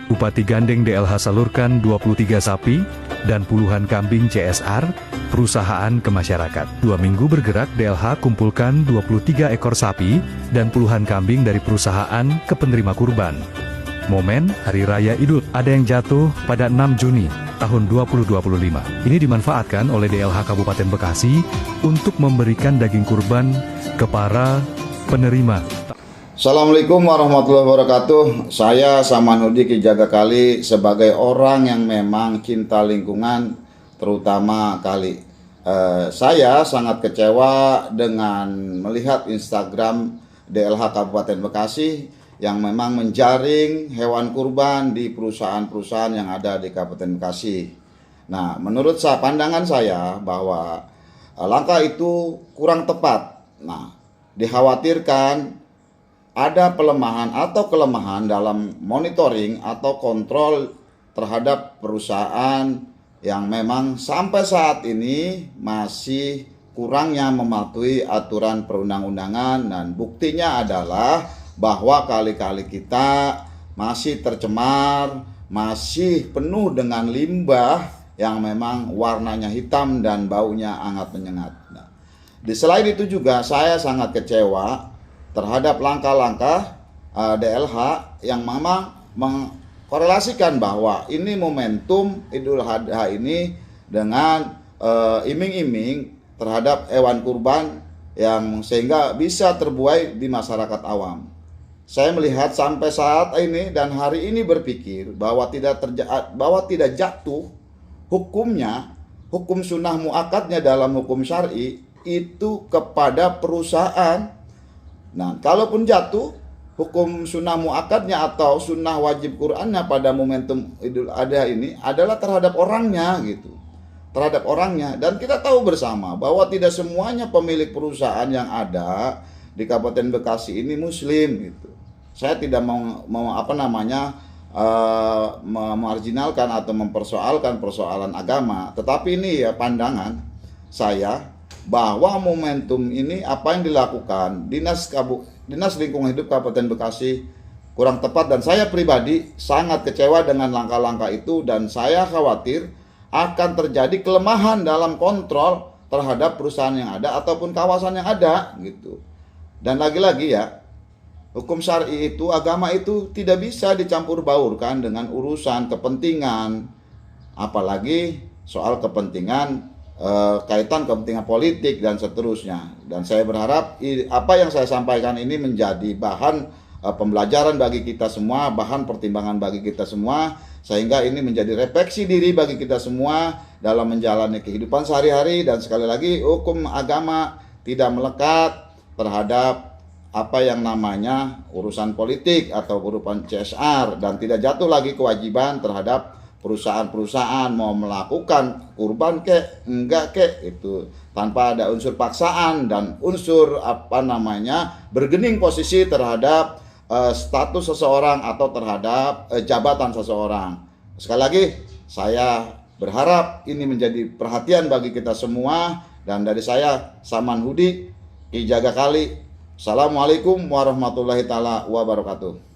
Bupati gandeng DLH salurkan 23 sapi dan puluhan kambing CSR, perusahaan ke masyarakat. 2 minggu bergerak, DLH kumpulkan 23 ekor sapi dan puluhan kambing dari perusahaan ke penerima kurban. Momen Hari Raya Idul Adha yang jatuh pada 6 Juni tahun 2025. Ini dimanfaatkan oleh DLH Kabupaten Bekasi untuk memberikan daging kurban ke para penerima. Assalamualaikum warahmatullahi wabarakatuh. Saya Samanhudi Ki Jagakali sebagai orang yang memang cinta lingkungan, terutama kali. Saya sangat kecewa dengan melihat Instagram DLH Kabupaten Bekasi yang memang menjaring hewan kurban di perusahaan-perusahaan yang ada di Kabupaten Bekasi. Nah, menurut pandangan saya bahwa langkah itu kurang tepat. Nah, dikhawatirkan ada pelemahan atau kelemahan dalam monitoring atau kontrol terhadap perusahaan yang memang sampai saat ini masih kurangnya mematuhi aturan perundang-undangan, dan buktinya adalah bahwa kali-kali kita masih tercemar, masih penuh dengan limbah yang memang warnanya hitam dan baunya sangat menyengat. Nah, selain itu juga saya sangat kecewa terhadap langkah-langkah DLH yang memang mengkorelasikan bahwa ini momentum Idul Adha ini dengan iming-iming terhadap hewan kurban yang sehingga bisa terbuai di masyarakat awam. Saya melihat sampai saat ini dan hari ini berpikir bahwa tidak jatuh hukumnya, hukum sunnah muakkadnya dalam hukum syar'i itu kepada perusahaan. Nah, kalaupun jatuh hukum sunnah muakkadnya atau sunnah wajib Qur'annya pada momentum Idul Adha ini adalah terhadap orangnya gitu. Terhadap orangnya, dan kita tahu bersama bahwa tidak semuanya pemilik perusahaan yang ada di Kabupaten Bekasi ini muslim gitu. Saya tidak mau memarginalkan atau mempersoalkan persoalan agama, tetapi ini ya pandangan saya bahwa momentum ini apa yang dilakukan Dinas Lingkungan Hidup Kabupaten Bekasi kurang tepat, dan saya pribadi sangat kecewa dengan langkah-langkah itu, dan saya khawatir akan terjadi kelemahan dalam kontrol terhadap perusahaan yang ada ataupun kawasan yang ada gitu. Dan lagi-lagi ya, hukum syar'i itu, agama itu tidak bisa dicampur baurkan dengan urusan kepentingan, apalagi soal kepentingan kaitan kepentingan politik dan seterusnya. Dan saya berharap apa yang saya sampaikan ini menjadi bahan pembelajaran bagi kita semua, bahan pertimbangan bagi kita semua, sehingga ini menjadi refleksi diri bagi kita semua dalam menjalani kehidupan sehari-hari. Dan sekali lagi, hukum agama tidak melekat terhadap apa yang namanya urusan politik atau urusan CSR, dan tidak jatuh lagi kewajiban terhadap perusahaan-perusahaan mau melakukan kurban enggak itu tanpa ada unsur paksaan dan unsur bergening posisi terhadap status seseorang atau terhadap jabatan seseorang. Sekali lagi, saya berharap ini menjadi perhatian bagi kita semua, dan dari saya Samanhudi Ki Jagakali. Assalamualaikum warahmatullahi taala wabarakatuh.